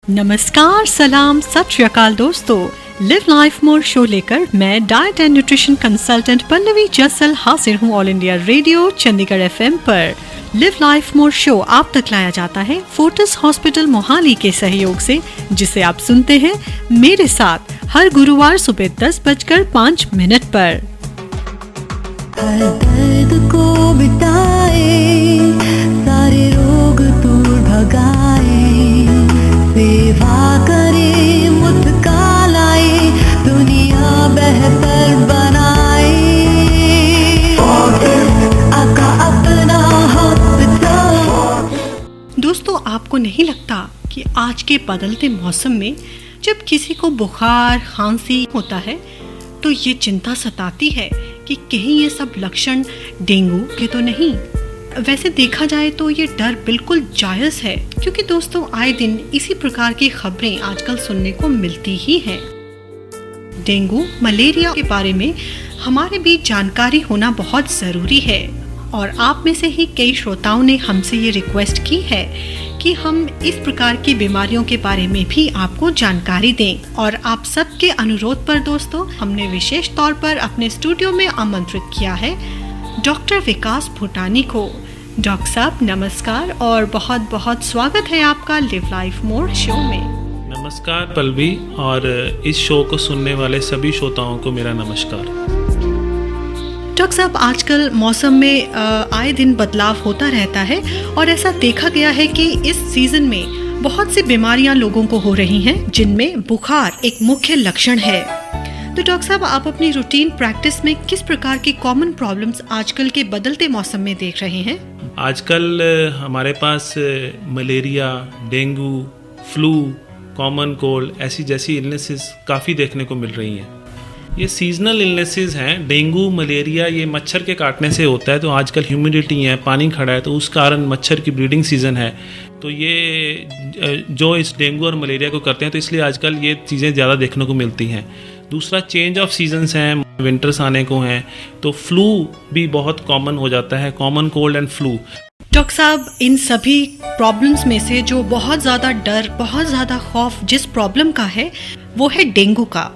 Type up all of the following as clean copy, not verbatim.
नमस्कार, सलाम, सत श्री अकाल दोस्तों। लिव लाइफ मोर शो लेकर मैं diet and nutrition consultant Pallavi Jasal हाजिर हूँ all India radio Chandigarh FM पर। लिव लाइफ मोर शो आप तक लाया जाता है फोर्टिस हॉस्पिटल मोहाली के सहयोग से, जिसे आप सुनते हैं मेरे साथ हर गुरुवार सुबह 10:05 पर। हर दर्द को मिटाए, सारे रोग दूर भगाए, सेवा करे मुस्काए, दुनिया बेहतर बनाए। आका अपना हॉस्पिटल। दोस्तों, आपको नहीं लगता कि आज के बदलते मौसम में जब किसी को बुखार खांसी होता है तो ये चिंता सताती है कि कहीं ये सब लक्षण डेंगू के तो नहीं। वैसे देखा जाए तो ये डर बिल्कुल जायज़ है, क्योंकि दोस्तों आए दिन इसी प्रकार की खबरें आजकल सुनने को मिलती ही हैं। डेंगू मलेरिया के बारे में हमारे बीच जानकारी होना बहुत ज़रूरी है, और आप में से ही कई श्रोताओं ने हमसे ये रिक्वेस्ट की है कि हम इस प्रकार की बीमारियों के बारे में भी आपको जानकारी दें। और आप सबके अनुरोध पर दोस्तों हमने विशेष तौर पर अपने स्टूडियो में आमंत्रित किया है डॉक्टर विकास भूटानी को। डॉक्टर साहब नमस्कार और बहुत बहुत स्वागत है आपका लिव लाइफ मोर शो में। नमस्कार पल्लवी, और इस शो को सुनने वाले सभी श्रोताओं को मेरा नमस्कार। डॉक्टर साहब, आजकल मौसम में आए दिन बदलाव होता रहता है, और ऐसा देखा गया है कि इस सीजन में बहुत सी बीमारियां लोगों को हो रही हैं, जिनमें बुखार एक मुख्य लक्षण है। तो डॉक्टर साहब, आप अपनी रूटीन प्रैक्टिस में किस प्रकार की कॉमन प्रॉब्लम्स आजकल के बदलते मौसम में देख रहे हैं? आजकल हमारे पास malaria, dengue, flu, common cold ऐसी जैसी इलनेसेस काफ़ी देखने को मिल रही हैं। ये सीजनल इलनेसेस हैं। डेंगू मलेरिया ये मच्छर के काटने से होता है, तो आजकल ह्यूमिडिटी है, पानी खड़ा है, तो उस कारण मच्छर की ब्रीडिंग सीज़न है, तो ये जो इस डेंगू और मलेरिया को करते हैं, तो इसलिए आजकल ये चीज़ें ज़्यादा देखने को मिलती हैं। दूसरा चेंज ऑफ सीजन्स हैं, विंटर्स आने को हैं, तो फ्लू भी बहुत कॉमन हो जाता है, common cold and flu. Doctor साहब, इन सभी प्रॉब्लम्स में से जो बहुत ज़्यादा डर, बहुत ज़्यादा खौफ जिस प्रॉब्लम का है वो है डेंगू का।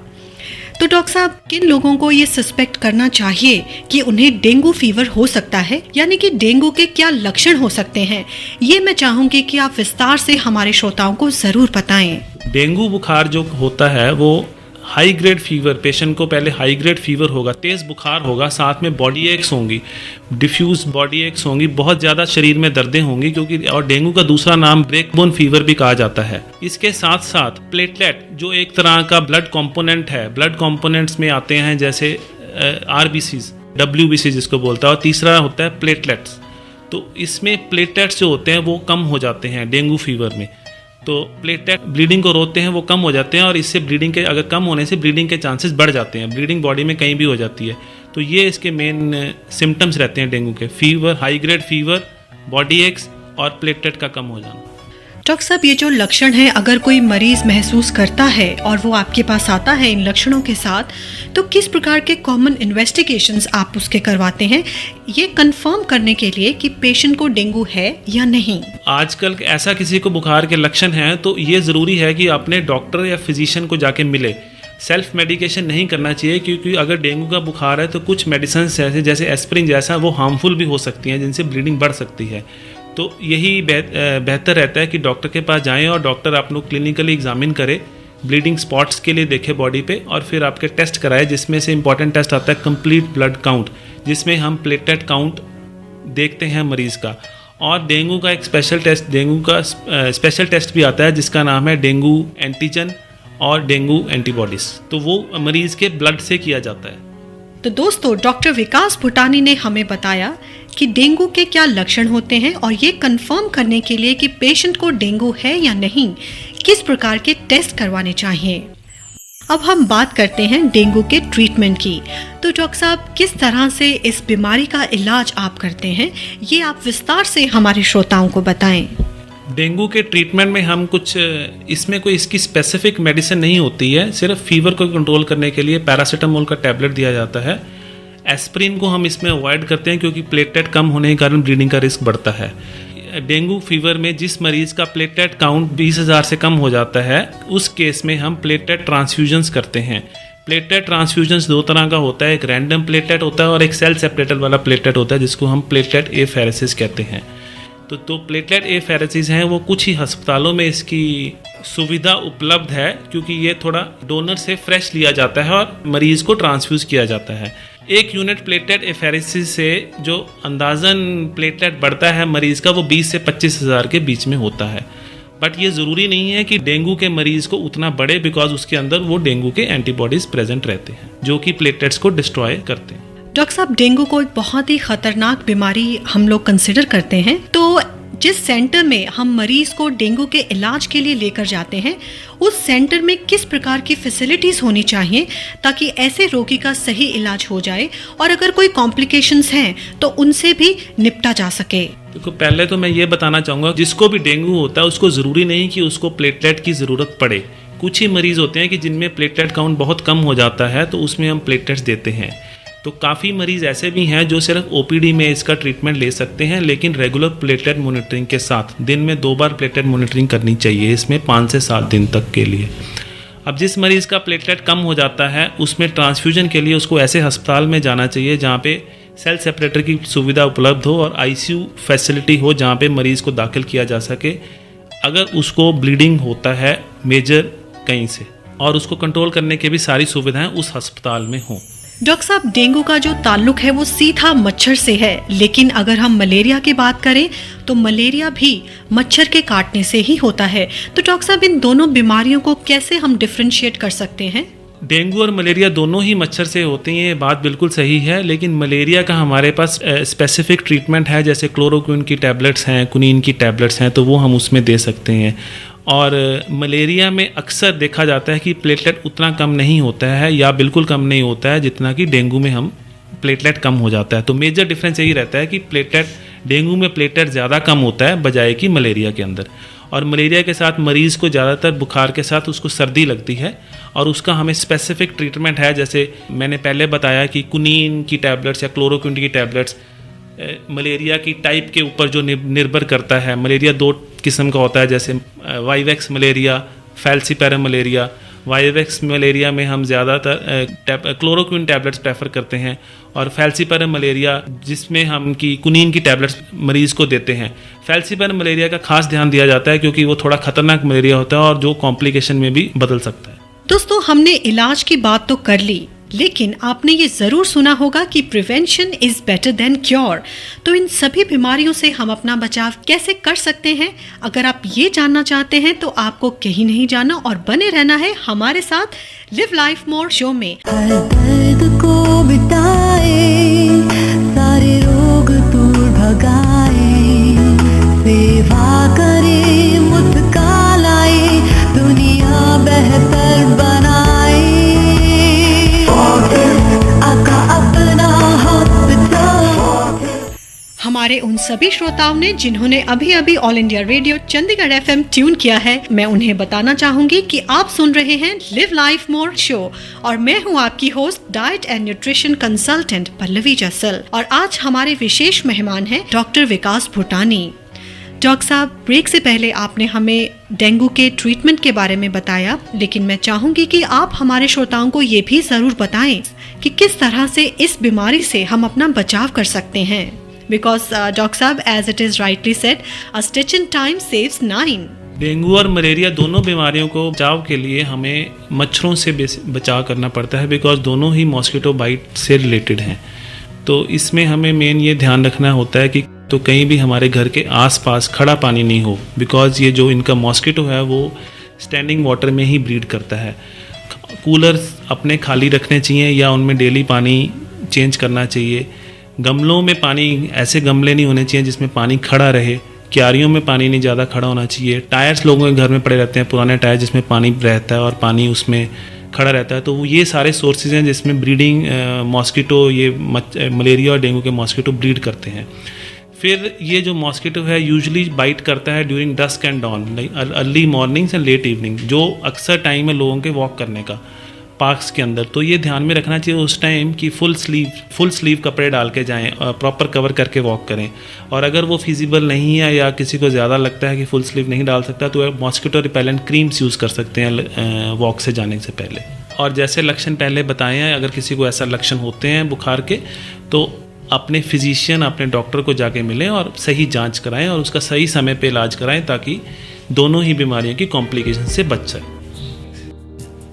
तो डॉक्टर साहब, किन लोगों को ये सस्पेक्ट करना चाहिए कि उन्हें डेंगू फीवर हो सकता है, यानी कि डेंगू के क्या लक्षण हो सकते हैं? ये मैं चाहूंगी कि आप विस्तार से हमारे श्रोताओं को जरूर बताएं। डेंगू बुखार जो होता है वो हाई ग्रेड फीवर, पेशेंट को पहले हाई ग्रेड फीवर होगा, तेज़ बुखार होगा, साथ में बॉडी एक्स होंगी, डिफ्यूज बॉडी एक्स होंगी, बहुत ज़्यादा शरीर में दर्दें होंगी, क्योंकि और डेंगू का दूसरा नाम ब्रेकबोन फीवर भी कहा जाता है। इसके साथ साथ प्लेटलेट जो एक तरह का ब्लड कंपोनेंट है, ब्लड कंपोनेंट्स में आते हैं जैसे RBCs, WBC जिसको बोलता है, और तीसरा होता है प्लेटलेट्स। तो इसमें प्लेटलेट्स जो होते हैं वो कम हो जाते हैं डेंगू फीवर में, तो प्लेटलेट ब्लीडिंग को रोकते हैं, वो कम हो जाते हैं, और इससे ब्लीडिंग के अगर कम होने से ब्लीडिंग के चांसेस बढ़ जाते हैं, ब्लीडिंग बॉडी में कहीं भी हो जाती है। तो ये इसके मेन सिम्टम्स रहते हैं डेंगू के, fever, high grade fever, body aches और प्लेटलेट का कम हो जाना। डॉक्टर साहब, ये जो लक्षण है, अगर कोई मरीज महसूस करता है और वो आपके पास आता है इन लक्षणों के साथ, तो किस प्रकार के कॉमन इन्वेस्टिगेशंस आप उसके करवाते हैं ये कंफर्म करने के लिए कि पेशेंट को डेंगू है या नहीं? आजकल ऐसा किसी को बुखार के लक्षण हैं तो ये ज़रूरी है कि अपने डॉक्टर या फिजिशियन को जाके मिले। सेल्फ मेडिकेशन नहीं करना चाहिए, क्योंकि अगर डेंगू का बुखार है तो कुछ मेडिसिन जैसे एस्प्रिन जैसा वो हार्मफुल भी हो सकती हैं, जिनसे ब्लीडिंग बढ़ सकती है। तो यही बेहतर रहता है कि डॉक्टर के पास जाएं और डॉक्टर आप लोग क्लिनिकली एग्जामिन करे, ब्लीडिंग स्पॉट्स के लिए देखे बॉडी पे, और फिर आपके टेस्ट कराए, जिसमें से इंपॉर्टेंट टेस्ट आता है कंप्लीट ब्लड काउंट, जिसमें हम प्लेटलेट काउंट देखते हैं मरीज़ का। और डेंगू का एक स्पेशल टेस्ट, डेंगू का स्पेशल टेस्ट भी आता है जिसका नाम है डेंगू एंटीजन और डेंगू एंटीबॉडीज़, तो वो मरीज़ के ब्लड से किया जाता है। तो दोस्तों, डॉक्टर विकास भूटानी ने हमें बताया कि डेंगू के क्या लक्षण होते हैं, और ये कंफर्म करने के लिए कि पेशेंट को डेंगू है या नहीं किस प्रकार के टेस्ट करवाने चाहिए। अब हम बात करते हैं डेंगू के ट्रीटमेंट की। तो डॉक्टर साहब, किस तरह से इस बीमारी का इलाज आप करते हैं, ये आप विस्तार से हमारे श्रोताओं को बताएं। डेंगू के ट्रीटमेंट में हम कुछ, इसमें कोई इसकी स्पेसिफिक मेडिसिन नहीं होती है, सिर्फ फीवर को कंट्रोल करने के लिए पैरासीटामोल का टैबलेट दिया जाता है। एस्प्रिन को हम इसमें अवॉइड करते हैं, क्योंकि प्लेटलेट कम होने के कारण ब्लीडिंग का रिस्क बढ़ता है। डेंगू फीवर में जिस मरीज़ का प्लेटलेट काउंट 20,000 से कम हो जाता है, उस केस में हम प्लेटलेट ट्रांसफ्यूजन्स करते हैं। प्लेटलेट ट्रांसफ्यूजन्स दो तरह का होता है, एक रैंडम प्लेटलेट होता है और एक सेल सेपरेटर वाला प्लेटलेट होता है, जिसको हम प्लेटलेट एफेरेसिस कहते हैं। तो प्लेटलेट एफेरेसिस हैं वो कुछ ही अस्पतालों में इसकी सुविधा उपलब्ध है, क्योंकि ये थोड़ा डोनर से फ्रेश लिया जाता है और मरीज़ को ट्रांसफ्यूज़ किया जाता है। एक यूनिट प्लेटलेट एफेरेसिस से जो अंदाज़न प्लेटलेट बढ़ता है मरीज़ का, वो 20 से 25,000 के बीच में होता है। बट ये ज़रूरी नहीं है कि डेंगू के मरीज़ को उतना बढ़े, बिकॉज उसके अंदर वो डेंगू के एंटीबॉडीज़ प्रेजेंट रहते हैं जो कि प्लेटलेट्स को डिस्ट्रॉय करते हैं। डॉक्टर साहब, डेंगू को एक बहुत ही खतरनाक बीमारी हम लोग कंसिडर करते हैं, तो जिस सेंटर में हम मरीज को डेंगू के इलाज के लिए लेकर जाते हैं, उस सेंटर में किस प्रकार की फैसिलिटीज होनी चाहिए ताकि ऐसे रोगी का सही इलाज हो जाए और अगर कोई कॉम्प्लिकेशंस हैं तो उनसे भी निपटा जा सके? देखो, पहले तो मैं ये बताना चाहूँगा, जिसको भी डेंगू होता है उसको ज़रूरी नहीं कि उसको प्लेटलेट की ज़रूरत पड़े। कुछ ही मरीज़ होते हैं कि जिनमें प्लेटलेट काउंट बहुत कम हो जाता है, तो उसमें हम प्लेटलेट्स देते हैं। तो काफ़ी मरीज़ ऐसे भी हैं जो सिर्फ ओपीडी में इसका ट्रीटमेंट ले सकते हैं, लेकिन रेगुलर प्लेटलेट मॉनिटरिंग के साथ दिन में 2 बार प्लेटलेट मॉनिटरिंग करनी चाहिए, इसमें 5 से 7 दिन तक के लिए। अब जिस मरीज़ का प्लेटलेट कम हो जाता है, उसमें ट्रांसफ्यूजन के लिए उसको ऐसे अस्पताल में जाना चाहिए जहाँ पे सेल सेपरेटर की सुविधा उपलब्ध हो और आईसीयू फैसिलिटी हो, जहाँ पे मरीज़ को दाखिल किया जा सके अगर उसको ब्लीडिंग होता है मेजर कहीं से, और उसको कंट्रोल करने की भी सारी सुविधाएं उस अस्पताल में हों। डॉक्टर साहब, डेंगू का जो ताल्लुक है वो सीधा मच्छर से है, लेकिन अगर हम मलेरिया की बात करें तो मलेरिया भी मच्छर के काटने से ही होता है। तो डॉक्टर साहब, इन दोनों बीमारियों को कैसे हम डिफरेंशिएट कर सकते हैं? डेंगू और मलेरिया दोनों ही मच्छर से होती हैं, ये बात बिल्कुल सही है, लेकिन मलेरिया का हमारे पास स्पेसिफिक ट्रीटमेंट है, जैसे क्लोरोक्विन की टैबलेट्स हैं, कुनीन की टैबलेट्स हैं, तो वो हम उसमें दे सकते हैं। और मलेरिया में अक्सर देखा जाता है कि प्लेटलेट उतना कम नहीं होता है या बिल्कुल कम नहीं होता है जितना कि डेंगू में हम प्लेटलेट कम हो जाता है। तो मेजर डिफरेंस यही रहता है कि डेंगू में प्लेटलेट ज़्यादा कम होता है बजाय कि मलेरिया के अंदर। और मलेरिया के साथ मरीज़ को ज़्यादातर बुखार के साथ उसको सर्दी लगती है और उसका हमें स्पेसिफिक ट्रीटमेंट है, जैसे मैंने पहले बताया कि कुनीन की टैबलेट्स या क्लोरोक्विन की टैबलेट्स मलेरिया की टाइप के ऊपर जो निर्भर करता है। मलेरिया 2 किस्म का होता है, जैसे vivax malaria, falciparum malaria. Vivax malaria में हम ज़्यादातर क्लोरोक्विन टैबलेट्स प्रेफर करते हैं, और फैल्सीपैरम मलेरिया जिसमें हम की कुनीन की टैबलेट्स मरीज़ को देते हैं। फैल्सीपैरम मलेरिया का खास ध्यान दिया जाता है क्योंकि वो थोड़ा खतरनाक मलेरिया होता है और जो कॉम्प्लिकेशन में भी बदल सकता है। दोस्तों, हमने इलाज की बात तो कर ली, लेकिन आपने ये जरूर सुना होगा कि prevention is better than cure. तो इन सभी बीमारियों से हम अपना बचाव कैसे कर सकते हैं? अगर आप ये जानना चाहते हैं तो आपको कहीं नहीं जाना और बने रहना है हमारे साथ लिव लाइफ मोर शो में। हर दर्द को मिटाए, सारे रोग दूर भगाए, सेवा करे मुस्कालाए, दुनिया बेहतर बनाए। हमारे उन सभी श्रोताओं ने जिन्होंने अभी अभी all India radio Chandigarh FM tune किया है, मैं उन्हें बताना चाहूंगी कि आप सुन रहे हैं लिव लाइफ मोर शो और मैं हूं आपकी host, diet and nutrition consultant Pallavi Jasal. और आज हमारे विशेष मेहमान हैं डॉक्टर विकास भूटानी। डॉक्टर साहब, ब्रेक से पहले आपने हमें डेंगू के ट्रीटमेंट के बारे में बताया, लेकिन मैं चाहूंगी कि आप हमारे श्रोताओं को ये भी जरूर बताएं कि किस तरह से इस बीमारी से हम अपना बचाव कर सकते हैं। Because डॉक्टर साहब, as it is rightly said, a stitch in time saves 9. Dengue और मलेरिया दोनों बीमारियों को बचाव के लिए हमें मच्छरों से बचाव करना पड़ता है, बिकॉज दोनों ही मॉस्किटो बाइट से रिलेटेड हैं। तो इसमें हमें मेन ये ध्यान रखना होता है कि तो कहीं भी हमारे घर के आसपास खड़ा पानी नहीं हो, बिकॉज ये जो इनका मॉस्किटो है वो स्टैंडिंग वाटर में ही ब्रीड करता है। कूलर अपने खाली रखने चाहिए या उनमें डेली पानी चेंज करना चाहिए। गमलों में पानी, ऐसे गमले नहीं होने चाहिए जिसमें पानी खड़ा रहे। क्यारियों में पानी नहीं ज़्यादा खड़ा होना चाहिए। टायर्स लोगों के घर में पड़े रहते हैं, पुराने टायर जिसमें पानी रहता है और पानी उसमें खड़ा रहता है। तो ये सारे सोर्सेज हैं जिसमें ब्रीडिंग मॉस्किटो, ये मलेरिया और डेंगू के मॉस्किटो ब्रीड करते हैं। फिर ये जो मॉस्किटो है यूजुअली बाइट करता है during dusk and dawn, like early mornings and late evening, जो अक्सर टाइम है लोगों के वॉक करने का। पार्क्स के अंदर, तो ये ध्यान में रखना चाहिए उस टाइम कि फुल स्लीव कपड़े डाल के जाएं और प्रॉपर कवर करके वॉक करें। और अगर वो फिजिबल नहीं है या किसी को ज़्यादा लगता है कि फुल स्लीव नहीं डाल सकता, तो मॉस्किटो रिपेलेंट क्रीम्स यूज़ कर सकते हैं वॉक से जाने से पहले। और जैसे लक्षण पहले बताए हैं, अगर किसी को ऐसा लक्षण होते हैं बुखार के, तो अपने फिजिशियन, अपने डॉक्टर को जाके मिलें और सही जांच कराएं और उसका सही समय पे इलाज कराएं, ताकि दोनों ही बीमारियों की कॉम्प्लिकेशन से बच सकें।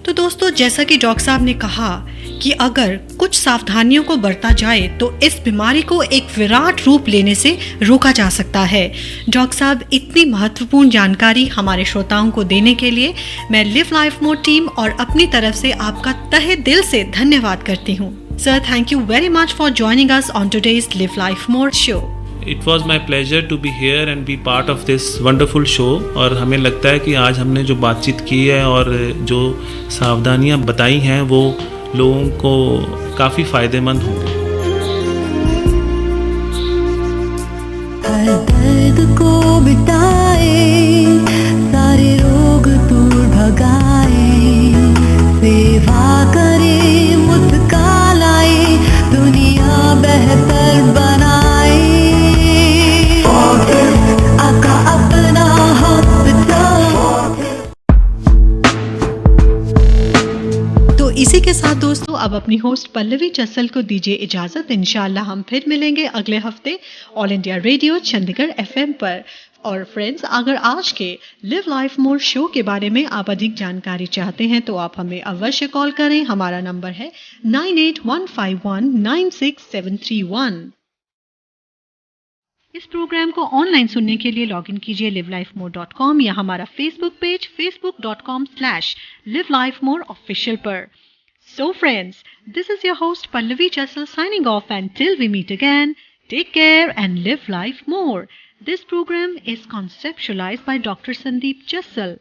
तो दोस्तों, जैसा कि डॉक्टर साहब ने कहा कि अगर कुछ सावधानियों को बरता जाए तो इस बीमारी को एक विराट रूप लेने से रोका जा सकता है। डॉक्टर साहब, इतनी महत्वपूर्ण जानकारी हमारे श्रोताओं को देने के लिए मैं लिव लाइफ मोर टीम और अपनी तरफ से आपका तहे दिल से धन्यवाद करती हूँ। Sir, thank you very much for joining us on today's live life more show. It was my pleasure to be here and be part of this wonderful show। और हमें लगता है कि आज हमने जो बातचीत की है और जो सावधानियां बताई हैं वो लोगों को काफ़ी फ़ायदेमंद होंगी। हर दर्द को मिटाए, सारे रोग दूर भगाए, सेवा करे मुस्काए, दुनिया बेहतर बनाए, आका अपना तो इसी के साथ दोस्तों, अब अपनी होस्ट पल्लवी जस्सल को दीजिए इजाजत। इंशाल्लाह हम फिर मिलेंगे अगले हफ्ते all India radio Chandigarh FM पर। और फ्रेंड्स, अगर आज के लिव लाइफ मोर शो के बारे में आप अधिक जानकारी चाहते हैं तो आप हमें अवश्य कॉल करें। हमारा नंबर है 9815196731। इस प्रोग्राम को ऑनलाइन सुनने के लिए लॉगिन कीजिए livelifemore.com या हमारा फेसबुक पेज facebook.com/livelifemoreofficial पर। So friends, this is your host Pallavi Jassal signing off, and till we meet again, take care and live life more. This program is conceptualized by Dr. Sandeep Jassal.